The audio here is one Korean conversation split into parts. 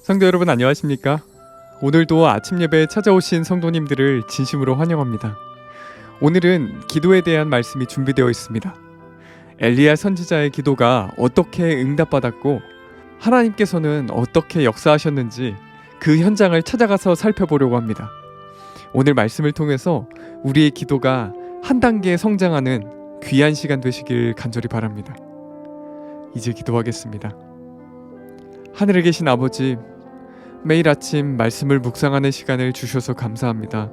성도 여러분 안녕하십니까? 오늘도 아침 예배에 찾아오신 성도님들을 진심으로 환영합니다. 오늘은 기도에 대한 말씀이 준비되어 있습니다. 엘리야 선지자의 기도가 어떻게 응답받았고 하나님께서는 어떻게 역사하셨는지 그 현장을 찾아가서 살펴보려고 합니다. 오늘 말씀을 통해서 우리의 기도가 한 단계 성장하는 귀한 시간 되시길 간절히 바랍니다. 이제 기도하겠습니다. 하늘에 계신 아버지, 매일 아침 말씀을 묵상하는 시간을 주셔서 감사합니다.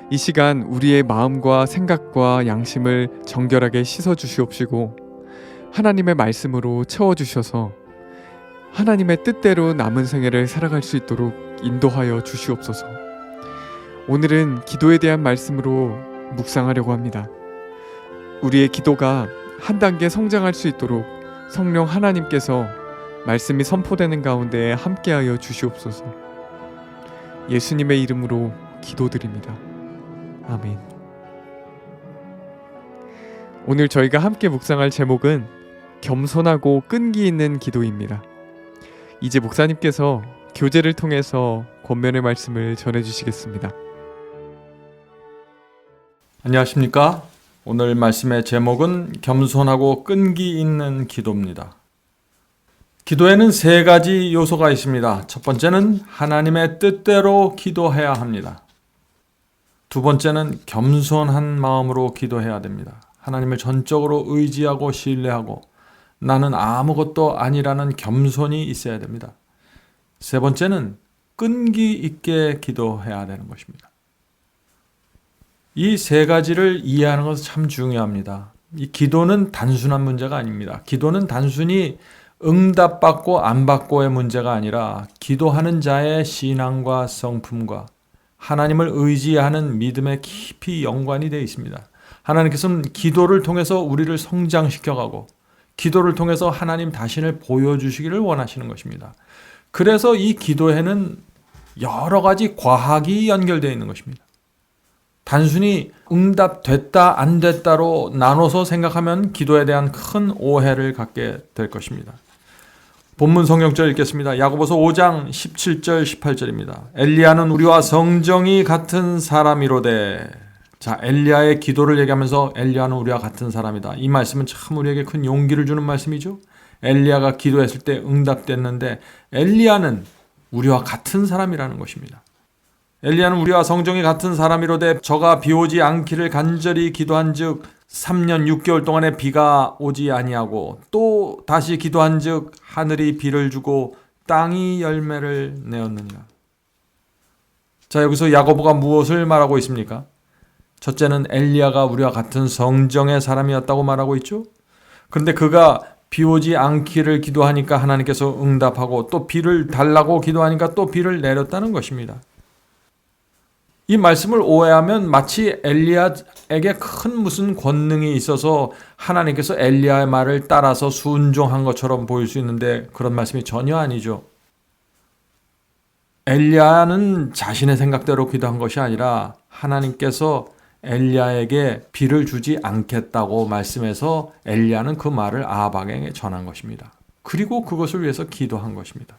이 시간 우리의 마음과 생각과 양심을 정결하게 씻어 주시옵시고 하나님의 말씀으로 채워주셔서 하나님의 뜻대로 남은 생애를 살아갈 수 있도록 인도하여 주시옵소서. 오늘은 기도에 대한 말씀으로 묵상하려고 합니다. 우리의 기도가 한 단계 성장할 수 있도록 성령 하나님께서 말씀이 선포되는 가운데 함께하여 주시옵소서. 예수님의 이름으로 기도드립니다. 아멘. 오늘 저희가 함께 묵상할 제목은 겸손하고 끈기 있는 기도입니다. 이제 목사님께서 교제를 통해서 권면의 말씀을 전해주시겠습니다. 안녕하십니까? 오늘 말씀의 제목은 겸손하고 끈기 있는 기도입니다. 기도에는 세 가지 요소가 있습니다. 첫 번째는 하나님의 뜻대로 기도해야 합니다. 두 번째는 겸손한 마음으로 기도해야 됩니다. 하나님을 전적으로 의지하고 신뢰하고 나는 아무것도 아니라는 겸손이 있어야 됩니다. 세 번째는 끈기 있게 기도해야 되는 것입니다. 이 세 가지를 이해하는 것은 참 중요합니다. 이 기도는 단순한 문제가 아닙니다. 기도는 단순히 응답받고 안 받고의 문제가 아니라 기도하는 자의 신앙과 성품과 하나님을 의지하는 믿음에 깊이 연관이 되어 있습니다. 하나님께서는 기도를 통해서 우리를 성장시켜가고 기도를 통해서 하나님 자신을 보여주시기를 원하시는 것입니다. 그래서 이 기도에는 여러 가지 과학이 연결되어 있는 것입니다. 단순히 응답됐다 안 됐다로 나눠서 생각하면 기도에 대한 큰 오해를 갖게 될 것입니다. 본문 성경절 읽겠습니다. 야고보서 5장 17절 18절입니다. 엘리야는 우리와 성정이 같은 사람이로되. 자, 엘리야의 기도를 얘기하면서 엘리야는 우리와 같은 사람이다. 이 말씀은 참 우리에게 큰 용기를 주는 말씀이죠. 엘리야가 기도했을 때 응답됐는데 엘리야는 우리와 같은 사람이라는 것입니다. 엘리야는 우리와 성정이 같은 사람이로되 저가 비 오지 않기를 간절히 기도한즉 3년 6개월 동안에 비가 오지 아니하고 또 다시 기도한즉 하늘이 비를 주고 땅이 열매를 내었느니라. 자, 여기서 야고보가 무엇을 말하고 있습니까? 첫째는 엘리야가 우리와 같은 성정의 사람이었다고 말하고 있죠. 그런데 그가 비 오지 않기를 기도하니까 하나님께서 응답하고 또 비를 달라고 기도하니까 또 비를 내렸다는 것입니다. 이 말씀을 오해하면 마치 엘리야에게 큰 무슨 권능이 있어서 하나님께서 엘리야의 말을 따라서 순종한 것처럼 보일 수 있는데 그런 말씀이 전혀 아니죠. 엘리야는 자신의 생각대로 기도한 것이 아니라 하나님께서 엘리야에게 비를 주지 않겠다고 말씀해서 엘리야는 그 말을 아합에게 전한 것입니다. 그리고 그것을 위해서 기도한 것입니다.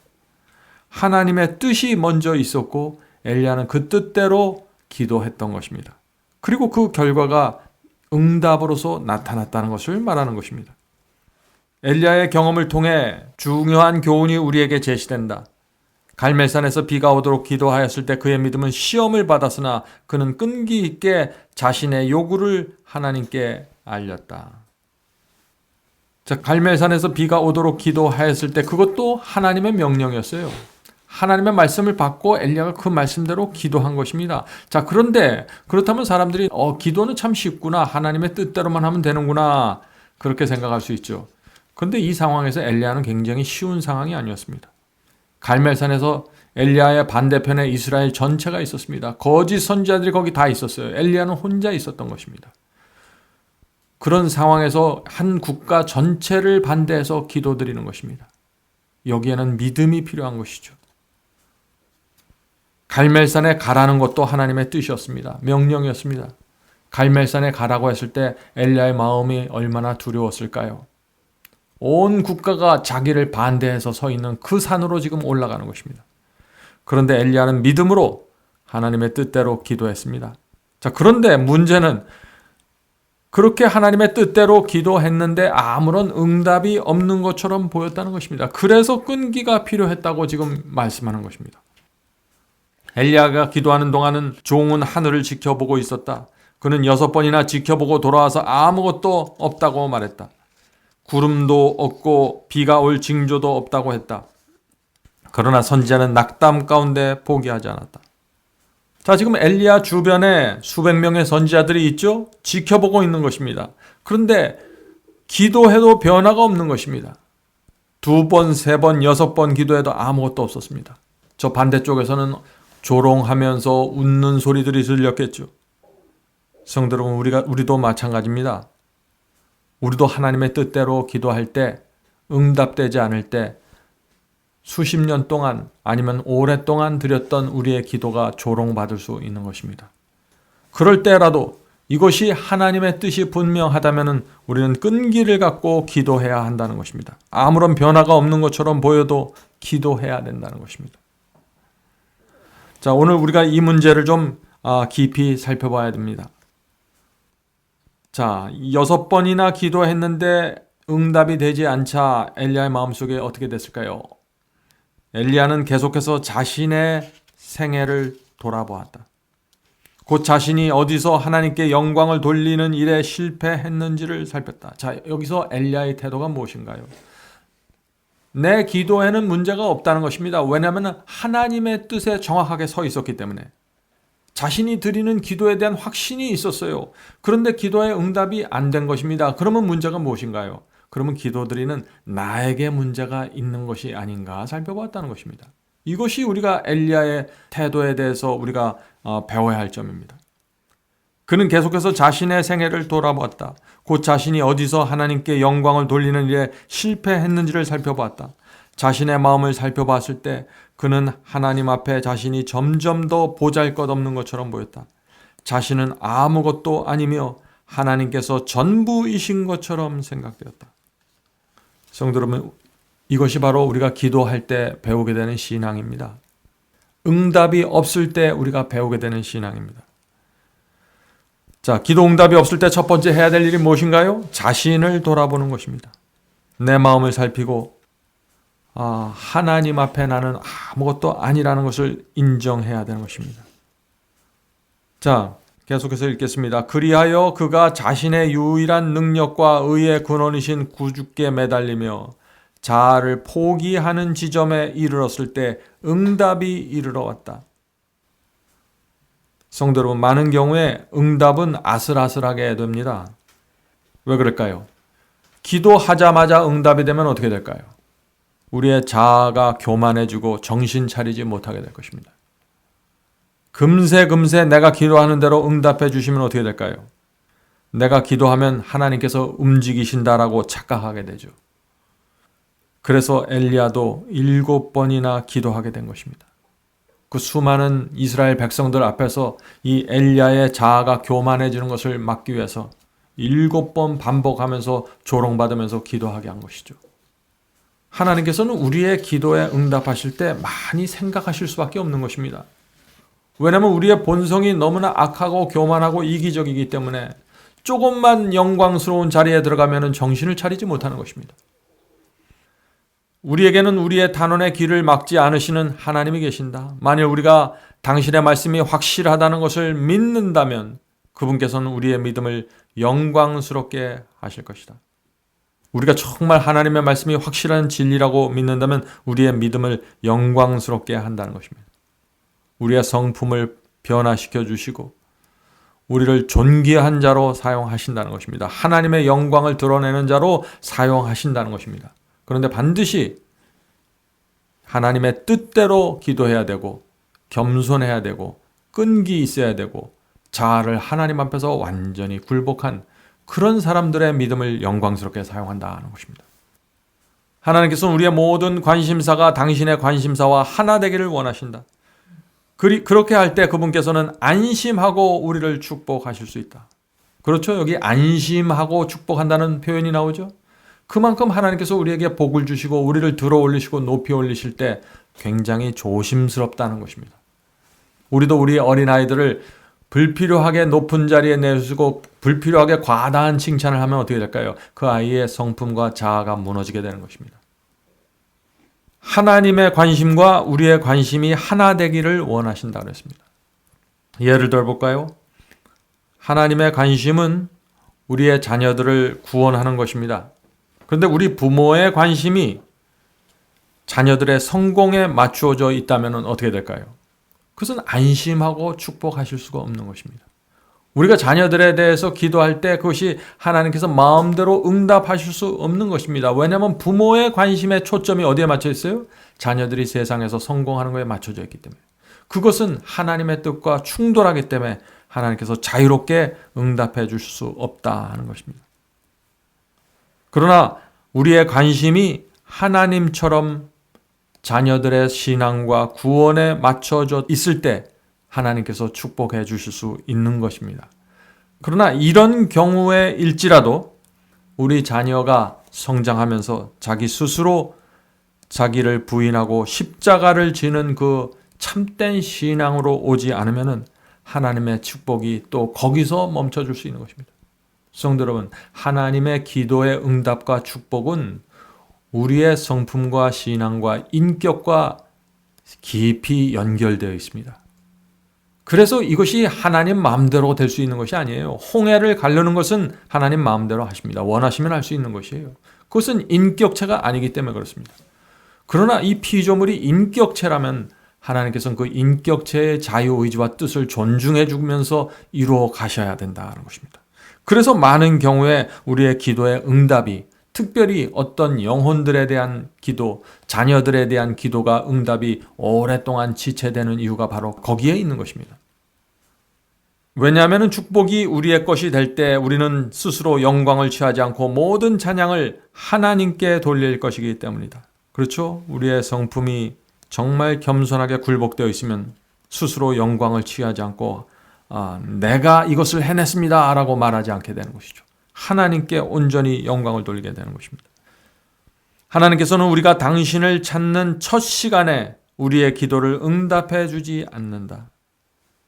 하나님의 뜻이 먼저 있었고 엘리야는 그 뜻대로 기도했던 것입니다. 그리고 그 결과가 응답으로서 나타났다는 것을 말하는 것입니다. 엘리야의 경험을 통해 중요한 교훈이 우리에게 제시된다. 갈멜산에서 비가 오도록 기도하였을 때 그의 믿음은 시험을 받았으나 그는 끈기 있게 자신의 요구를 하나님께 알렸다. 자, 갈멜산에서 비가 오도록 기도하였을 때 그것도 하나님의 명령이었어요. 하나님의 말씀을 받고 엘리야가 그 말씀대로 기도한 것입니다. 자, 그런데 그렇다면 사람들이 기도는 참 쉽구나. 하나님의 뜻대로만 하면 되는구나. 그렇게 생각할 수 있죠. 그런데 이 상황에서 엘리야는 굉장히 쉬운 상황이 아니었습니다. 갈멜산에서 엘리야의 반대편에 이스라엘 전체가 있었습니다. 거짓 선지자들이 거기 다 있었어요. 엘리야는 혼자 있었던 것입니다. 그런 상황에서 한 국가 전체를 반대해서 기도드리는 것입니다. 여기에는 믿음이 필요한 것이죠. 갈멜산에 가라는 것도 하나님의 뜻이었습니다. 명령이었습니다. 갈멜산에 가라고 했을 때 엘리야의 마음이 얼마나 두려웠을까요? 온 국가가 자기를 반대해서 서 있는 그 산으로 지금 올라가는 것입니다. 그런데 엘리야는 믿음으로 하나님의 뜻대로 기도했습니다. 자, 그런데 문제는 그렇게 하나님의 뜻대로 기도했는데 아무런 응답이 없는 것처럼 보였다는 것입니다. 그래서 끈기가 필요했다고 지금 말씀하는 것입니다. 엘리야가 기도하는 동안은 종은 하늘을 지켜보고 있었다. 그는 6번이나 지켜보고 돌아와서 아무것도 없다고 말했다. 구름도 없고 비가 올 징조도 없다고 했다. 그러나 선지자는 낙담 가운데 포기하지 않았다. 자, 지금 엘리야 주변에 수백 명의 선지자들이 있죠? 지켜보고 있는 것입니다. 그런데 기도해도 변화가 없는 것입니다. 2번, 3번, 6번 기도해도 아무것도 없었습니다. 저 반대쪽에서는 조롱하면서 웃는 소리들이 들렸겠죠. 성도 여러분, 우리도 마찬가지입니다. 우리도 하나님의 뜻대로 기도할 때, 응답되지 않을 때 수십 년 동안 아니면 오랫동안 드렸던 우리의 기도가 조롱받을 수 있는 것입니다. 그럴 때라도 이것이 하나님의 뜻이 분명하다면 우리는 끈기를 갖고 기도해야 한다는 것입니다. 아무런 변화가 없는 것처럼 보여도 기도해야 된다는 것입니다. 자, 오늘 우리가 이 문제를 좀 깊이 살펴봐야 됩니다. 자, 6번이나 기도했는데 응답이 되지 않자 엘리야의 마음속에 어떻게 됐을까요? 엘리야는 계속해서 자신의 생애를 돌아보았다. 곧 자신이 어디서 하나님께 영광을 돌리는 일에 실패했는지를 살폈다. 자, 여기서 엘리야의 태도가 무엇인가요? 내 기도에는 문제가 없다는 것입니다. 왜냐하면 하나님의 뜻에 정확하게 서 있었기 때문에. 자신이 드리는 기도에 대한 확신이 있었어요. 그런데 기도의 응답이 안 된 것입니다. 그러면 문제가 무엇인가요? 그러면 기도드리는 나에게 문제가 있는 것이 아닌가 살펴봤다는 것입니다. 이것이 우리가 엘리야의 태도에 대해서 우리가 배워야 할 점입니다. 그는 계속해서 자신의 생애를 돌아보았다. 곧 자신이 어디서 하나님께 영광을 돌리는 일에 실패했는지를 살펴봤다. 자신의 마음을 살펴봤을 때 그는 하나님 앞에 자신이 점점 더 보잘것없는 것처럼 보였다. 자신은 아무것도 아니며 하나님께서 전부이신 것처럼 생각되었다. 성도 여러분, 이것이 바로 우리가 기도할 때 배우게 되는 신앙입니다. 응답이 없을 때 우리가 배우게 되는 신앙입니다. 자, 기도 응답이 없을 때 첫 번째 해야 될 일이 무엇인가요? 자신을 돌아보는 것입니다. 내 마음을 살피고 하나님 앞에 나는 아무것도 아니라는 것을 인정해야 되는 것입니다. 자, 계속해서 읽겠습니다. 그리하여 그가 자신의 유일한 능력과 의의 근원이신 구주께 매달리며 자아를 포기하는 지점에 이르렀을 때 응답이 이르러 왔다. 성도 여러분, 많은 경우에 응답은 아슬아슬하게 됩니다. 왜 그럴까요? 기도하자마자 응답이 되면 어떻게 될까요? 우리의 자아가 교만해지고 정신 차리지 못하게 될 것입니다. 금세 내가 기도하는 대로 응답해 주시면 어떻게 될까요? 내가 기도하면 하나님께서 움직이신다라고 착각하게 되죠. 그래서 엘리야도 7번이나 기도하게 된 것입니다. 그 수많은 이스라엘 백성들 앞에서 이 엘리야의 자아가 교만해지는 것을 막기 위해서 7번 반복하면서 조롱받으면서 기도하게 한 것이죠. 하나님께서는 우리의 기도에 응답하실 때 많이 생각하실 수밖에 없는 것입니다. 왜냐하면 우리의 본성이 너무나 악하고 교만하고 이기적이기 때문에 조금만 영광스러운 자리에 들어가면 정신을 차리지 못하는 것입니다. 우리에게는 우리의 단언의 길을 막지 않으시는 하나님이 계신다. 만일 우리가 당신의 말씀이 확실하다는 것을 믿는다면 그분께서는 우리의 믿음을 영광스럽게 하실 것이다. 우리가 정말 하나님의 말씀이 확실한 진리라고 믿는다면 우리의 믿음을 영광스럽게 한다는 것입니다. 우리의 성품을 변화시켜 주시고 우리를 존귀한 자로 사용하신다는 것입니다. 하나님의 영광을 드러내는 자로 사용하신다는 것입니다. 그런데 반드시 하나님의 뜻대로 기도해야 되고 겸손해야 되고 끈기 있어야 되고 자아를 하나님 앞에서 완전히 굴복한 그런 사람들의 믿음을 영광스럽게 사용한다는 것입니다. 하나님께서는 우리의 모든 관심사가 당신의 관심사와 하나 되기를 원하신다. 그렇게 할 때 그분께서는 안심하고 우리를 축복하실 수 있다. 그렇죠? 여기 안심하고 축복한다는 표현이 나오죠? 그만큼 하나님께서 우리에게 복을 주시고 우리를 들어 올리시고 높이 올리실 때 굉장히 조심스럽다는 것입니다. 우리도 우리 어린아이들을 불필요하게 높은 자리에 내세우고 불필요하게 과다한 칭찬을 하면 어떻게 될까요? 그 아이의 성품과 자아가 무너지게 되는 것입니다. 하나님의 관심과 우리의 관심이 하나 되기를 원하신다 그랬습니다. 예를 들어 볼까요? 하나님의 관심은 우리의 자녀들을 구원하는 것입니다. 그런데 우리 부모의 관심이 자녀들의 성공에 맞추어져 있다면 어떻게 될까요? 그것은 안심하고 축복하실 수가 없는 것입니다. 우리가 자녀들에 대해서 기도할 때 그것이 하나님께서 마음대로 응답하실 수 없는 것입니다. 왜냐하면 부모의 관심의 초점이 어디에 맞춰 있어요? 자녀들이 세상에서 성공하는 것에 맞춰져 있기 때문에. 그것은 하나님의 뜻과 충돌하기 때문에 하나님께서 자유롭게 응답해 주실 수 없다 하는 것입니다. 그러나 우리의 관심이 하나님처럼 자녀들의 신앙과 구원에 맞춰져 있을 때 하나님께서 축복해 주실 수 있는 것입니다. 그러나 이런 경우에일지라도 우리 자녀가 성장하면서 자기 스스로 자기를 부인하고 십자가를 지는 그 참된 신앙으로 오지 않으면 하나님의 축복이 또 거기서 멈춰줄 수 있는 것입니다. 성도 여러분, 하나님의 기도의 응답과 축복은 우리의 성품과 신앙과 인격과 깊이 연결되어 있습니다. 그래서 이것이 하나님 마음대로 될 수 있는 것이 아니에요. 홍해를 가르는 것은 하나님 마음대로 하십니다. 원하시면 할 수 있는 것이에요. 그것은 인격체가 아니기 때문에 그렇습니다. 그러나 이 피조물이 인격체라면 하나님께서는 그 인격체의 자유의지와 뜻을 존중해 주면서 이루어 가셔야 된다는 것입니다. 그래서 많은 경우에 우리의 기도의 응답이 특별히 어떤 영혼들에 대한 기도, 자녀들에 대한 기도가 응답이 오랫동안 지체되는 이유가 바로 거기에 있는 것입니다. 왜냐하면 축복이 우리의 것이 될 때 우리는 스스로 영광을 취하지 않고 모든 찬양을 하나님께 돌릴 것이기 때문이다. 그렇죠? 우리의 성품이 정말 겸손하게 굴복되어 있으면 스스로 영광을 취하지 않고 내가 이것을 해냈습니다 라고 말하지 않게 되는 것이죠. 하나님께 온전히 영광을 돌리게 되는 것입니다. 하나님께서는 우리가 당신을 찾는 첫 시간에 우리의 기도를 응답해 주지 않는다.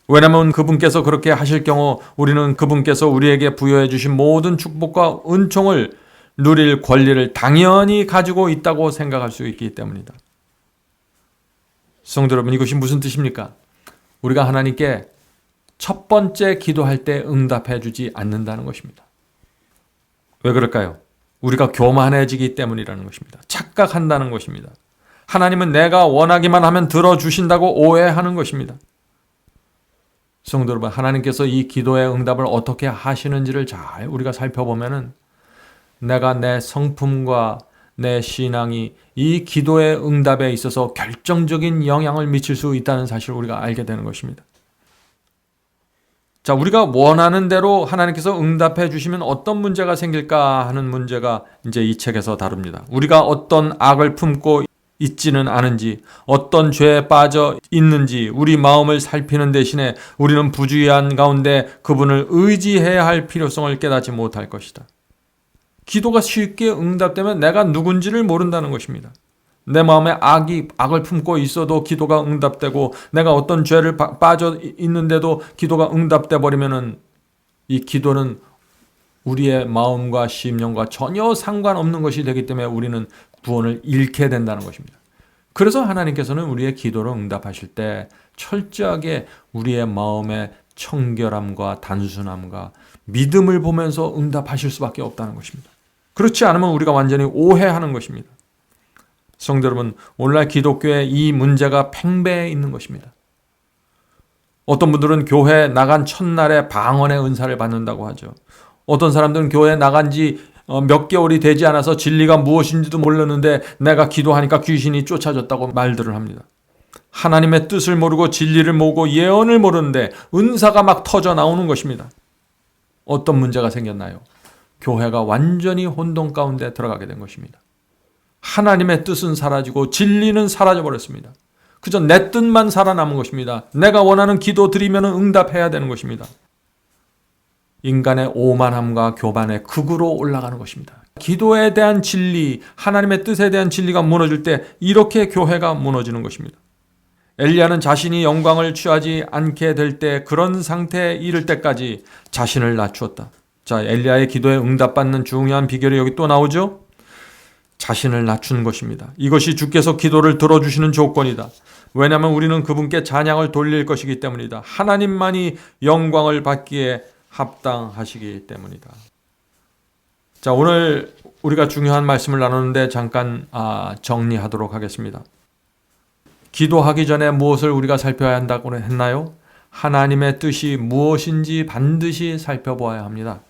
왜냐하면 그분께서 그렇게 하실 경우 우리는 그분께서 우리에게 부여해 주신 모든 축복과 은총을 누릴 권리를 당연히 가지고 있다고 생각할 수 있기 때문이다. 성도 여러분, 이것이 무슨 뜻입니까? 우리가 하나님께 첫 번째 기도할 때 응답해 주지 않는다는 것입니다. 왜 그럴까요? 우리가 교만해지기 때문이라는 것입니다. 착각한다는 것입니다. 하나님은 내가 원하기만 하면 들어주신다고 오해하는 것입니다. 성도 여러분, 하나님께서 이 기도의 응답을 어떻게 하시는지를 잘 우리가 살펴보면은 내가 내 성품과 내 신앙이 이 기도의 응답에 있어서 결정적인 영향을 미칠 수 있다는 사실을 우리가 알게 되는 것입니다. 자, 우리가 원하는 대로 하나님께서 응답해 주시면 어떤 문제가 생길까 하는 문제가 이제 이 책에서 다룹니다. 우리가 어떤 악을 품고 있지는 않은지, 어떤 죄에 빠져 있는지 우리 마음을 살피는 대신에 우리는 부주의한 가운데 그분을 의지해야 할 필요성을 깨닫지 못할 것이다. 기도가 쉽게 응답되면 내가 누군지를 모른다는 것입니다. 내 마음에 악을 품고 있어도 기도가 응답되고 내가 어떤 죄를 빠져 있는데도 기도가 응답돼 버리면은 이 기도는 우리의 마음과 심령과 전혀 상관없는 것이 되기 때문에 우리는 구원을 잃게 된다는 것입니다. 그래서 하나님께서는 우리의 기도를 응답하실 때 철저하게 우리의 마음의 청결함과 단순함과 믿음을 보면서 응답하실 수밖에 없다는 것입니다. 그렇지 않으면 우리가 완전히 오해하는 것입니다. 성도 여러분, 오늘날 기독교에 이 문제가 팽배해 있는 것입니다. 어떤 분들은 교회 나간 첫날에 방언의 은사를 받는다고 하죠. 어떤 사람들은 교회 나간 지 몇 개월이 되지 않아서 진리가 무엇인지도 몰랐는데 내가 기도하니까 귀신이 쫓아졌다고 말들을 합니다. 하나님의 뜻을 모르고 진리를 모르고 예언을 모르는데 은사가 막 터져 나오는 것입니다. 어떤 문제가 생겼나요? 교회가 완전히 혼돈 가운데 들어가게 된 것입니다. 하나님의 뜻은 사라지고 진리는 사라져버렸습니다. 그저 내 뜻만 살아남은 것입니다. 내가 원하는 기도 드리면 응답해야 되는 것입니다. 인간의 오만함과 교만의 극으로 올라가는 것입니다. 기도에 대한 진리, 하나님의 뜻에 대한 진리가 무너질 때 이렇게 교회가 무너지는 것입니다. 엘리야는 자신이 영광을 취하지 않게 될 때 그런 상태에 이를 때까지 자신을 낮추었다. 자, 엘리야의 기도에 응답받는 중요한 비결이 여기 또 나오죠? 자신을 낮추는 것입니다. 이것이 주께서 기도를 들어주시는 조건이다. 왜냐하면 우리는 그분께 찬양을 돌릴 것이기 때문이다. 하나님만이 영광을 받기에 합당하시기 때문이다. 자, 오늘 우리가 중요한 말씀을 나누는데 잠깐 정리하도록 하겠습니다. 기도하기 전에 무엇을 우리가 살펴야 한다고 했나요? 하나님의 뜻이 무엇인지 반드시 살펴보아야 합니다.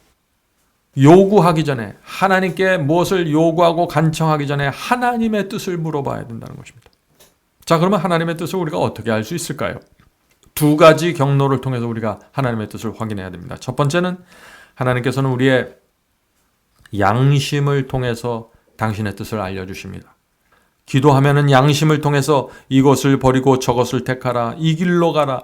요구하기 전에, 하나님께 무엇을 요구하고 간청하기 전에 하나님의 뜻을 물어봐야 된다는 것입니다. 자, 그러면 하나님의 뜻을 우리가 어떻게 알 수 있을까요? 두 가지 경로를 통해서 우리가 하나님의 뜻을 확인해야 됩니다. 첫 번째는 하나님께서는 우리의 양심을 통해서 당신의 뜻을 알려주십니다. 기도하면은 양심을 통해서 이것을 버리고 저것을 택하라, 이 길로 가라,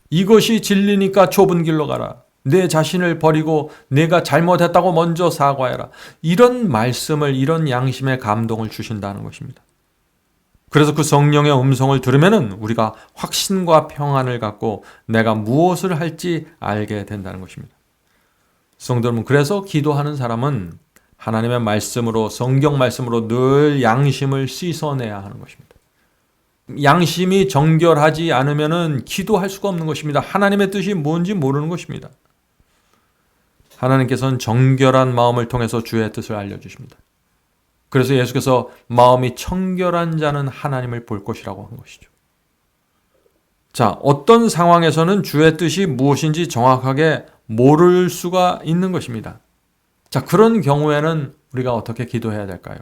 이것이 진리니까 좁은 길로 가라, 내 자신을 버리고 내가 잘못했다고 먼저 사과해라, 이런 말씀을, 이런 양심의 감동을 주신다는 것입니다. 그래서 그 성령의 음성을 들으면은 우리가 확신과 평안을 갖고 내가 무엇을 할지 알게 된다는 것입니다. 성도 여러분, 그래서 기도하는 사람은 하나님의 말씀으로, 성경 말씀으로 늘 양심을 씻어내야 하는 것입니다. 양심이 정결하지 않으면은 기도할 수가 없는 것입니다. 하나님의 뜻이 뭔지 모르는 것입니다. 하나님께서는 정결한 마음을 통해서 주의 뜻을 알려주십니다. 그래서 예수께서 마음이 청결한 자는 하나님을 볼 것이라고 한 것이죠. 자, 어떤 상황에서는 주의 뜻이 무엇인지 정확하게 모를 수가 있는 것입니다. 자, 그런 경우에는 우리가 어떻게 기도해야 될까요?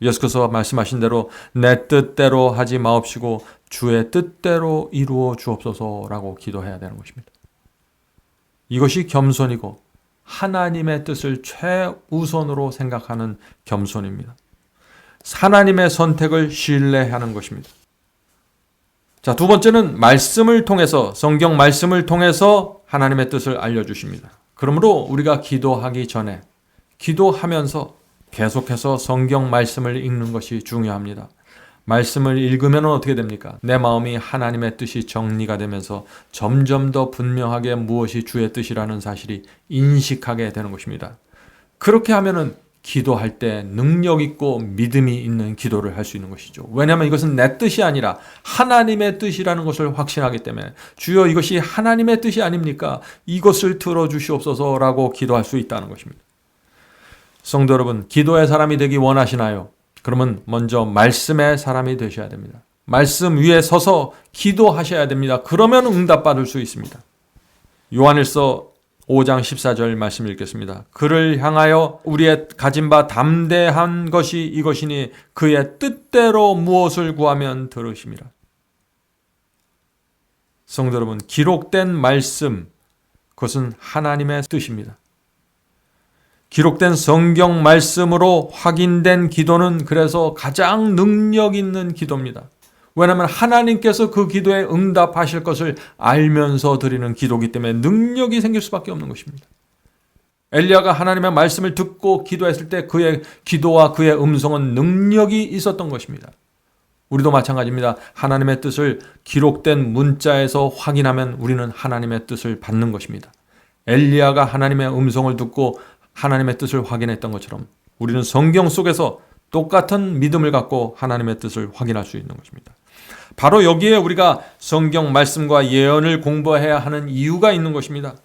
예수께서 말씀하신 대로 내 뜻대로 하지 마옵시고 주의 뜻대로 이루어 주옵소서라고 기도해야 되는 것입니다. 이것이 겸손이고 하나님의 뜻을 최우선으로 생각하는 겸손입니다. 하나님의 선택을 신뢰하는 것입니다. 자, 두 번째는 말씀을 통해서, 성경 말씀을 통해서 하나님의 뜻을 알려주십니다. 그러므로 우리가 기도하기 전에, 기도하면서 계속해서 성경 말씀을 읽는 것이 중요합니다. 말씀을 읽으면 어떻게 됩니까? 내 마음이 하나님의 뜻이 정리가 되면서 점점 더 분명하게 무엇이 주의 뜻이라는 사실이 인식하게 되는 것입니다. 그렇게 하면은 기도할 때 능력 있고 믿음이 있는 기도를 할 수 있는 것이죠. 왜냐하면 이것은 내 뜻이 아니라 하나님의 뜻이라는 것을 확신하기 때문에 주여 이것이 하나님의 뜻이 아닙니까? 이것을 들어주시옵소서라고 기도할 수 있다는 것입니다. 성도 여러분, 기도의 사람이 되기 원하시나요? 그러면 먼저 말씀의 사람이 되셔야 됩니다. 말씀 위에 서서 기도하셔야 됩니다. 그러면 응답받을 수 있습니다. 요한일서 5장 14절 말씀 읽겠습니다. 그를 향하여 우리의 가진 바 담대한 것이 이것이니 그의 뜻대로 무엇을 구하면 들으심이라. 성도 여러분, 기록된 말씀, 그것은 하나님의 뜻입니다. 기록된 성경 말씀으로 확인된 기도는 그래서 가장 능력 있는 기도입니다. 왜냐하면 하나님께서 그 기도에 응답하실 것을 알면서 드리는 기도이기 때문에 능력이 생길 수밖에 없는 것입니다. 엘리야가 하나님의 말씀을 듣고 기도했을 때 그의 기도와 그의 음성은 능력이 있었던 것입니다. 우리도 마찬가지입니다. 하나님의 뜻을 기록된 문자에서 확인하면 우리는 하나님의 뜻을 받는 것입니다. 엘리야가 하나님의 음성을 듣고 하나님의 뜻을 확인했던 것처럼 우리는 성경 속에서 똑같은 믿음을 갖고 하나님의 뜻을 확인할 수 있는 것입니다. 바로 여기에 우리가 성경 말씀과 예언을 공부해야 하는 이유가 있는 것입니다.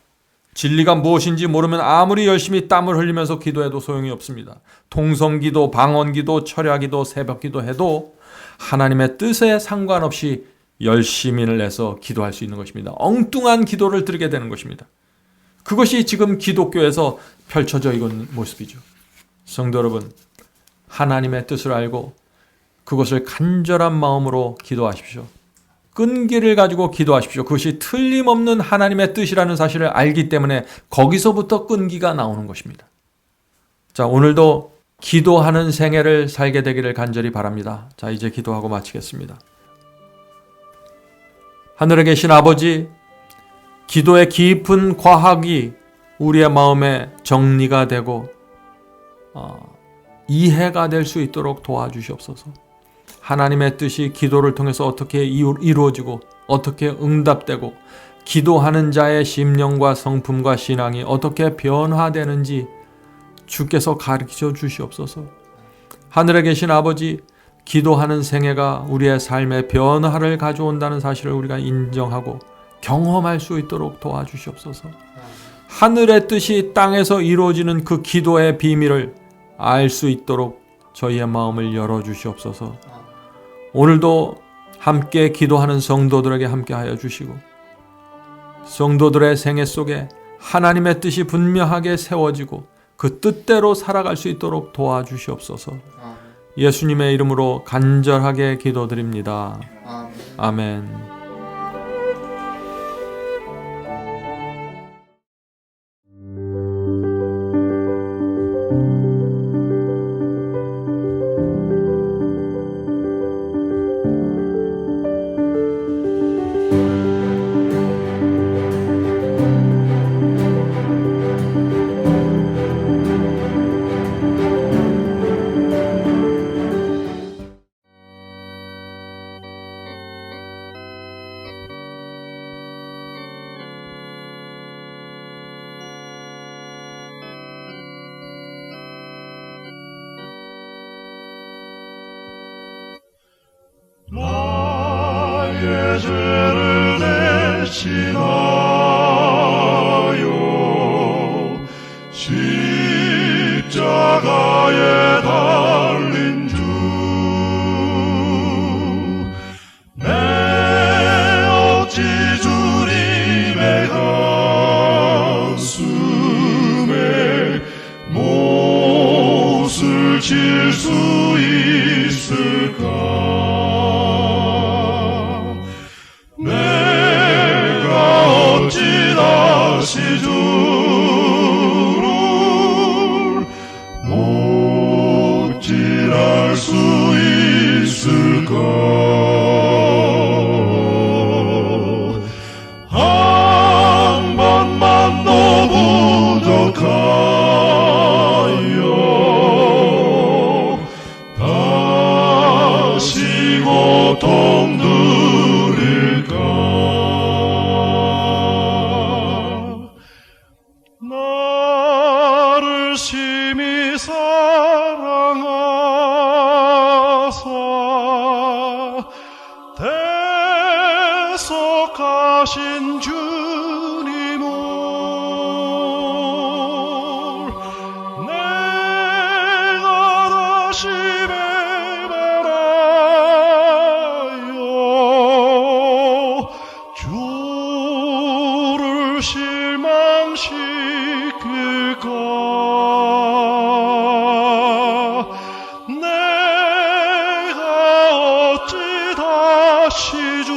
진리가 무엇인지 모르면 아무리 열심히 땀을 흘리면서 기도해도 소용이 없습니다. 통성기도, 방언기도, 철야기도, 새벽기도 해도 하나님의 뜻에 상관없이 열심히를 내서 기도할 수 있는 것입니다. 엉뚱한 기도를 드리게 되는 것입니다. 그것이 지금 기독교에서 펼쳐져 있는 모습이죠. 성도 여러분, 하나님의 뜻을 알고 그것을 간절한 마음으로 기도하십시오. 끈기를 가지고 기도하십시오. 그것이 틀림없는 하나님의 뜻이라는 사실을 알기 때문에 거기서부터 끈기가 나오는 것입니다. 자, 오늘도 기도하는 생애를 살게 되기를 간절히 바랍니다. 자, 이제 기도하고 마치겠습니다. 하늘에 계신 아버지, 기도의 깊은 과학이 우리의 마음에 정리가 되고 이해가 될 수 있도록 도와주시옵소서. 하나님의 뜻이 기도를 통해서 어떻게 이루어지고 어떻게 응답되고 기도하는 자의 심령과 성품과 신앙이 어떻게 변화되는지 주께서 가르쳐 주시옵소서. 하늘에 계신 아버지, 기도하는 생애가 우리의 삶에 변화를 가져온다는 사실을 우리가 인정하고 경험할 수 있도록 도와주시옵소서. 하늘의 뜻이 땅에서 이루어지는 그 기도의 비밀을 알 수 있도록 저희의 마음을 열어주시옵소서. 오늘도 함께 기도하는 성도들에게 함께하여 주시고 성도들의 생애 속에 하나님의 뜻이 분명하게 세워지고 그 뜻대로 살아갈 수 있도록 도와주시옵소서. 예수님의 이름으로 간절하게 기도드립니다. 아멘. 나의 죄를 대신하여 십자가에 달린 주, 내 어찌 주님의 가슴에 못을 칠 수 있을까? 다시 주를 못질할 수 있을까? 한 번만 더 부족하여 다시 고통 드릴까? 나를 심히 사랑하사 대속하신 주님을 내가 다시 배반하여 주를 실망시킬까? 내가 어찌 다시 주